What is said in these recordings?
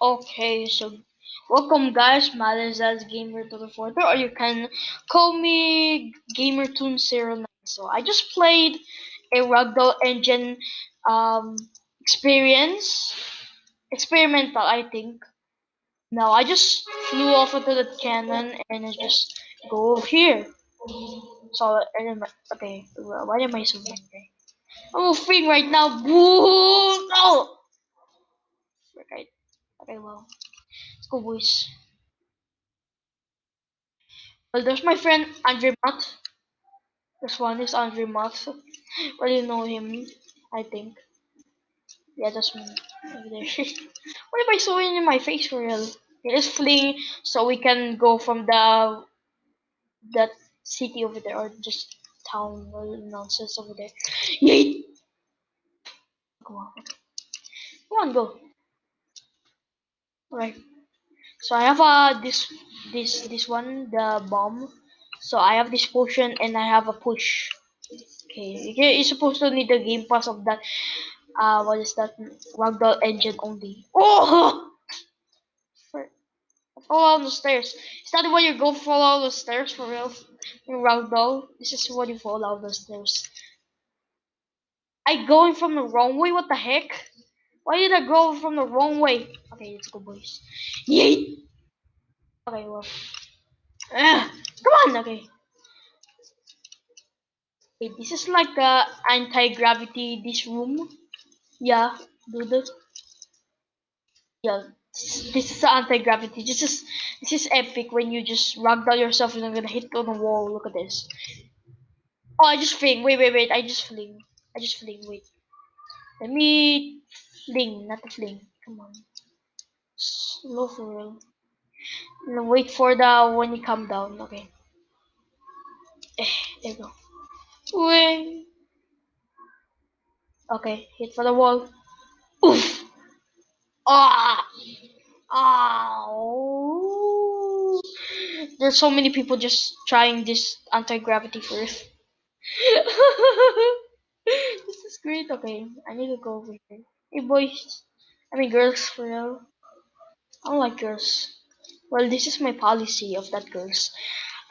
Okay, so welcome guys, Malazaz Gamer to the fourth, or you can call me GamerToon09. So I just played a Ragdoll Engine um experience experimental, I think. Now I just flew off into the cannon and I just go over here. So okay, well, why am I so angry? I'm moving right now. Boo! No. Okay, okay, well, let's go, boys. Well, there's my friend Andre Mott. This one is Andre Mott. Well, you know him, I think. Yeah, that's me over there. What am I showing in my face for real? It is fleeing so we can go from that city over there or just town or nonsense over there. Yeet! Come on, okay. Come on, go. Alright. So I have this one, the bomb. So I have this potion and I have a push. Okay, you're supposed to need the game pass of that. What is that? Ragdoll engine only. Oh! For, fall down the stairs. Is that why you go fall down the stairs for real? In Ragdoll, this is what you fall down the stairs. I going from the wrong way. What the heck? Why did I go from the wrong way? Okay, let's go, boys. Yeet. Okay, well. Come on. Okay. Wait, this is like the anti-gravity. This room. Yeah, dude. Yeah, this is anti-gravity. This is epic when you just ragdoll yourself and you're gonna hit on the wall. Look at this. Oh, I just fling. Wait. I just fling. I just fling. Wait. Let me fling, not a fling. Come on. Slow for real. No, wait for the when you come down. Okay. There you go. Wing. Okay. Hit for the wall. Oof. Ah. Ow. There's so many people just trying this anti-gravity first. This is great. Okay, I need to go over here. Hey boys, I mean girls for real. I don't like girls. Well, this is my policy of that girls.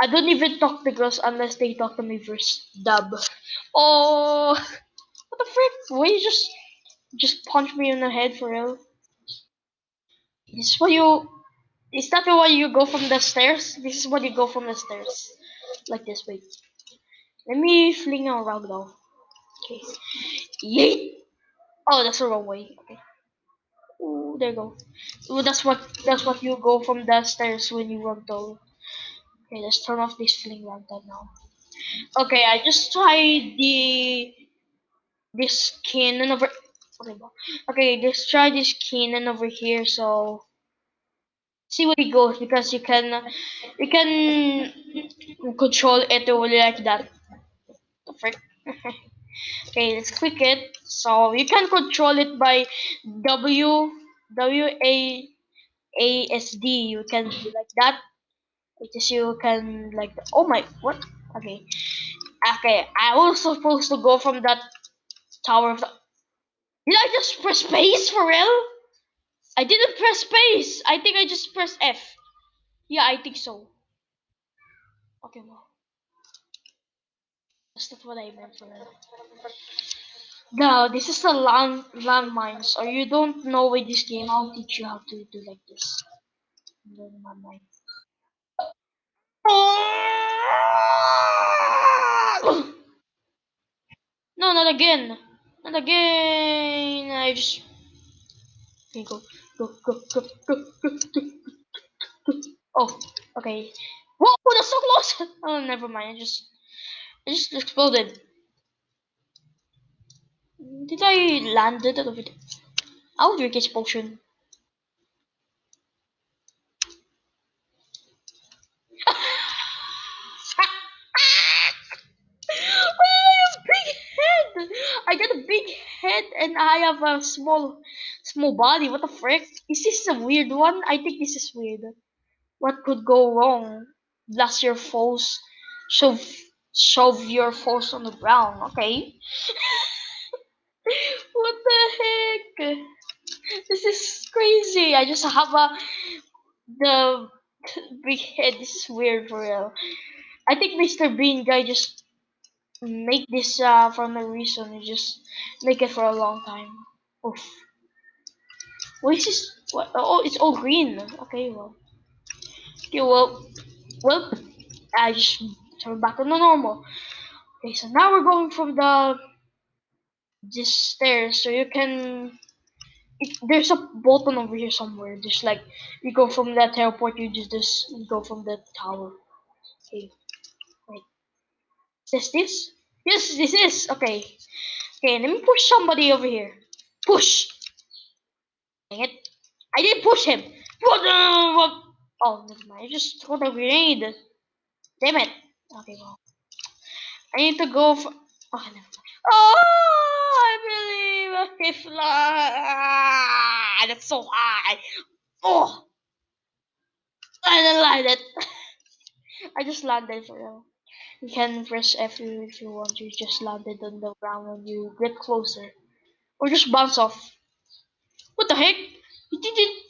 I don't even talk to girls unless they talk to me first. Dub. Oh, what the frick? Why you just punch me in the head for real? This is why you. Is that why you go from the stairs? This is what you go from the stairs. Like this. Wait. Let me fling around though. Okay. Yeet. Oh, that's the wrong way. Okay. Ooh, there you go. Ooh, that's what you go from the stairs when you run though. Okay, let's turn off this fling ragdoll now. Okay, I just tried this cannon over. Okay, let's try this cannon over here. So see where it goes because you can control it over like that. The frick. Okay, let's click it. So you can control it by W WASD. You can do like that. Which is you can like oh my what? Okay. Okay, I was supposed to go from that tower of the, did I just press space for real? I didn't press space. I think I just pressed F. Yeah, I think so. Okay, well, that's not what I meant for real. No, this is the landmines. Or you don't know with this game, I'll teach you how to do like this. Landmine. No, not again. Not again. I just okay, go. Oh, okay. Whoa, that's so close. Oh, never mind. I just exploded. Did I land it over there? I'll drink his potion. I have a big head. I got a big head and I have a small body. What the frick? Is this a weird one? I think this is weird. What could go wrong? Blast your foes. Shove shove your foes on the ground. Okay. What the heck? This is crazy. I just have the big head. This is weird for real. I think Mr. Bean guy just make this for no reason. He just make it for a long time. Oof. What is this? What? Oh, it's all green. Okay, well. Okay, well. I just turn back on the normal. Okay, so now we're going from this stairs, so you can. There's a button over here somewhere. Just like you go from that teleport, you just go from the tower. Okay, wait. Is this? Yes, this is. Okay. Okay, let me push somebody over here. Push! Dang it. I didn't push him! What? Oh, never mind. I just threw a grenade. Damn it. Okay, well. I need to go for. Oh, never mind. Oh, I believe I can fly. That's so high. Oh, I didn't like it. I just landed for real. You can press F if you want. You just landed on the ground when you get closer. Or just bounce off. What the heck? He didn't.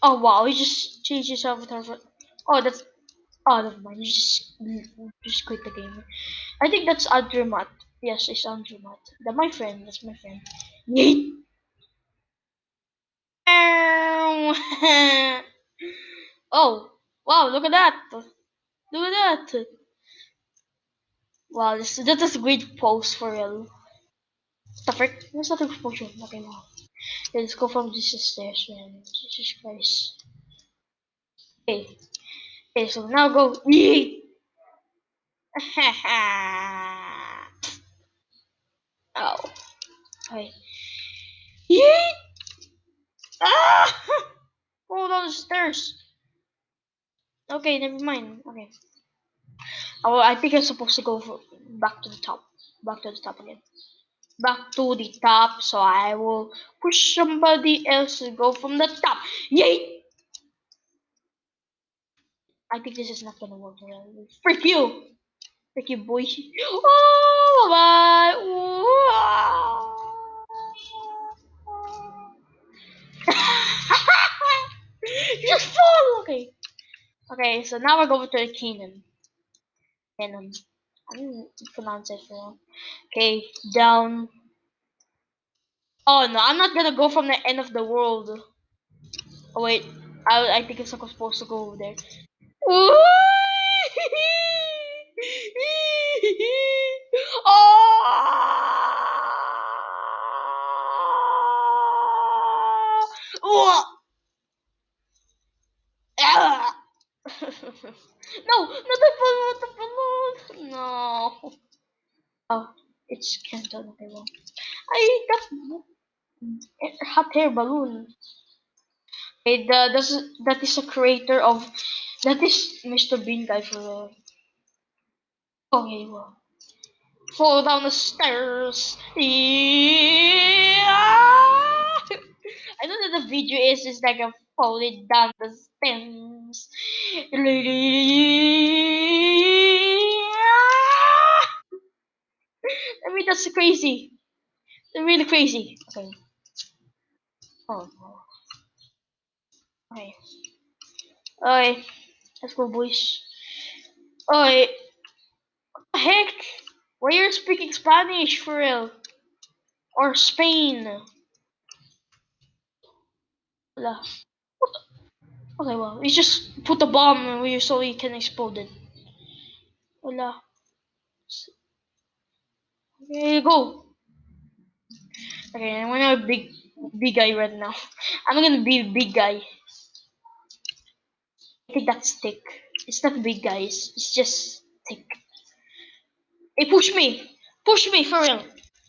Oh wow, he just changed his avatar for. Oh, that's. Oh, never mind. You just quit the game. I think that's Andremat. Yes, it's Andremat. That's my friend. That's my friend. Yeet. Oh, wow! Look at that! Look at that! Wow, that is a great pose for real. The frick? That's not a potion. Okay, now let's go from this stairs, man. Jesus Christ. Okay, okay. So now go. Yeet. Oh, okay. Yeet. Ah! Go down the stairs. Okay, never mind. Okay. Oh, I think I'm supposed to go back to the top. Back to the top again. Back to the top. So I will push somebody else to go from the top. Yay! I think this is not gonna work. Really. Freak you! Freak you, boy. Oh, bye bye. Just fall. Okay. Okay. So now we're going to the Canaan. Canaan. I didn't pronounce it wrong. Okay. Down. Oh no, I'm not gonna go from the end of the world. Oh wait, I think it's supposed to go over there. Oh! Ah! No, not the balloon, the balloon. No. Oh, it's Canton. Okay, well, I got hot air balloon. Okay, that is a creator of that is Mr. Bean guy for okay, well. Fall down the stairs. Yeah. I know that the video is like a falling down the stairs. I mean that's crazy. They're really crazy. Okay. Oh. Okay. Okay. Let's go, boys. Okay. Heck. Why you're speaking Spanish for real? Or Spain? Wala. Okay, well, we just put a bomb and so we can explode it. Wala. Okay, go. Okay, I'm gonna be big guy right now. I'm gonna be big guy. I think that's thick. It's not big guys. It's just thick. Hey, push me! Push me for real!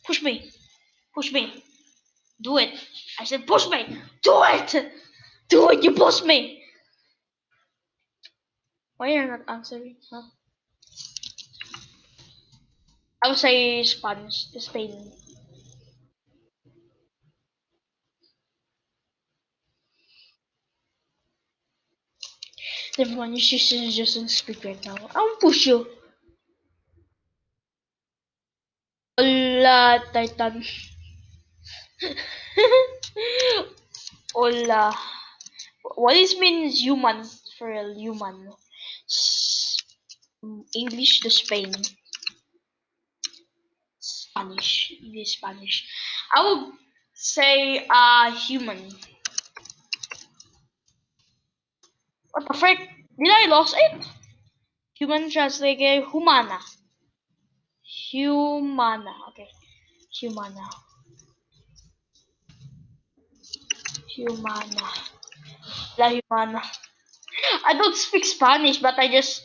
Push me! Push me! Do it! I said push me! Do it! Do it! You push me! Why are you not answering? Huh? I would say Spanish, Spain. Never mind, you should just speak right now. I'll push you. Hola, Titan. Hola. What is means human for real? Human. English to Spain. Spanish. English Spanish. I would say human. What the frick? Did I lost it? Human translated humana. Humana. Okay. Humana. Humana. La humana. I don't speak Spanish, but I just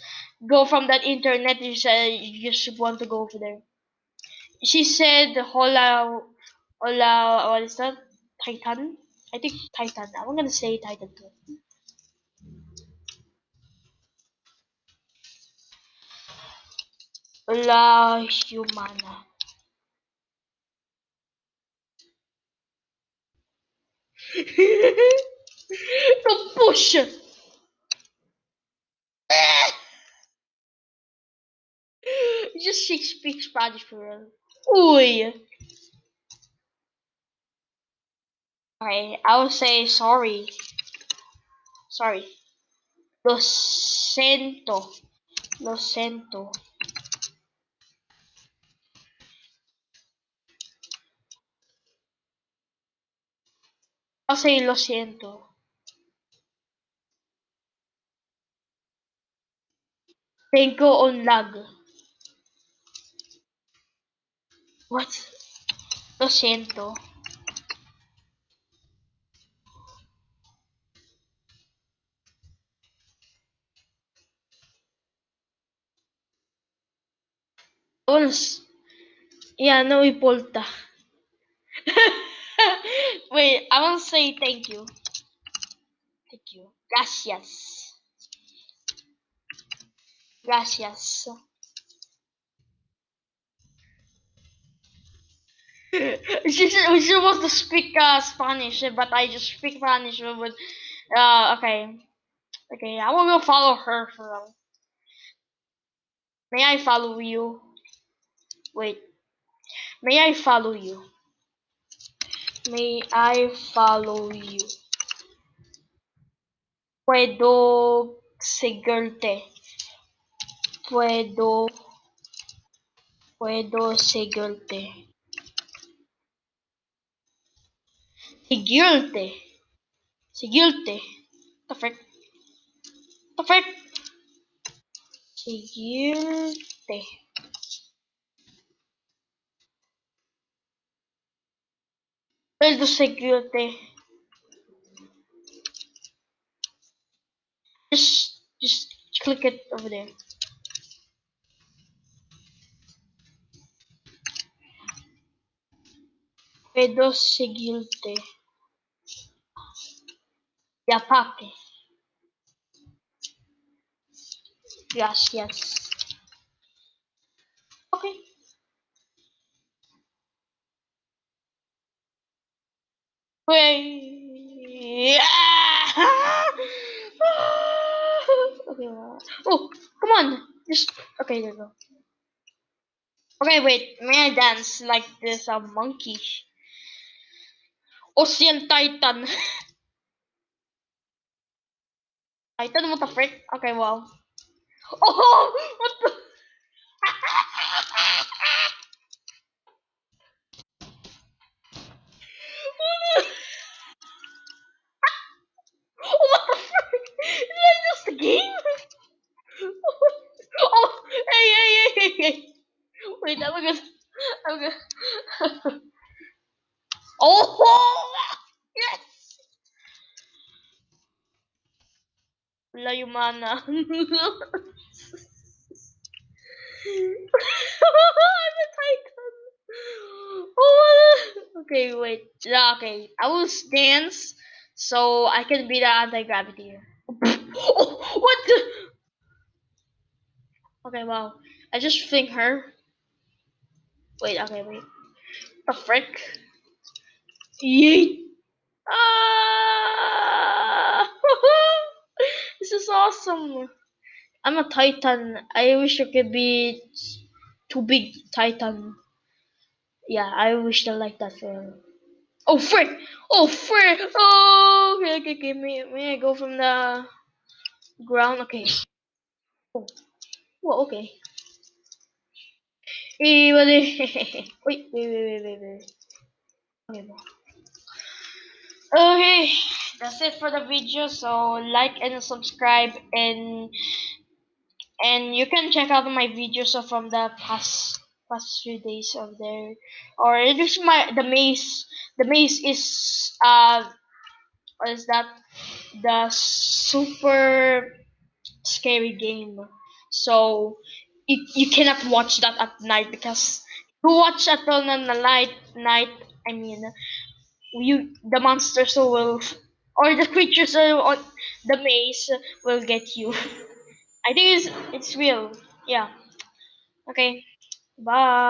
go from that internet. You just want to go over there. She said, "Hola, hola." What is that? Titan. I think Titan. I'm gonna say Titan too. La humana. The push. Just she speaks Spanish for real. Uy. Okay, I will say sorry. Sorry. Lo siento. Lo siento. I'll say lo siento. Tengo un lag. What? Lo siento. Once. Yeah, no importa. Wait, I want to say thank you. Thank you. Gracias. Gracias. She supposed to speak Spanish, but I just speak Spanish with okay. Okay, I will follow her for now. May I follow you? Wait, may I follow you? May I follow you? Puedo seguirte. Puedo, puedo seguirte. Seguirte. Seguirte. The frick? The frick? Seguirte. Puedo seguirte. Just click it over there. Puedo seguirte. Ya papi. Gracias. Okay. Wait. Okay. Oh, come on. Just okay. There you go. Okay, wait. May I dance like this? A monkey. Ocean Titan. Titan, what the frick? Okay, well. Oh, what the? Oh, what the frick? Is that just a game? Oh, hey, hey, hey, hey, hey. Wait, I'm gonna. I'm gonna. Oh, yes. La humana. I'm a titan. Oh, okay, wait. Yeah, okay, I will dance so I can be the anti-gravity here. Oh, what the? Okay, wow. I just think her. Wait, okay, wait. The frick? Yeet. Ah! This is awesome. I'm a titan. I wish I could be too big titan. Yeah, I wish I like that for. Oh frick! Oh frick! Oh, okay, okay, okay. May I go from the ground? Okay. Oh, well, okay. What wait, wait. Okay, bro. Okay, that's it for the video. So like and subscribe, and you can check out my videos from the past few days of there. Or it is my the maze. The maze is what is that? The super scary game. So you cannot watch that at night because you watch at on the night. I mean, you the monsters will or the creatures on the maze will get you. I think it's real. Yeah. Okay. Bye.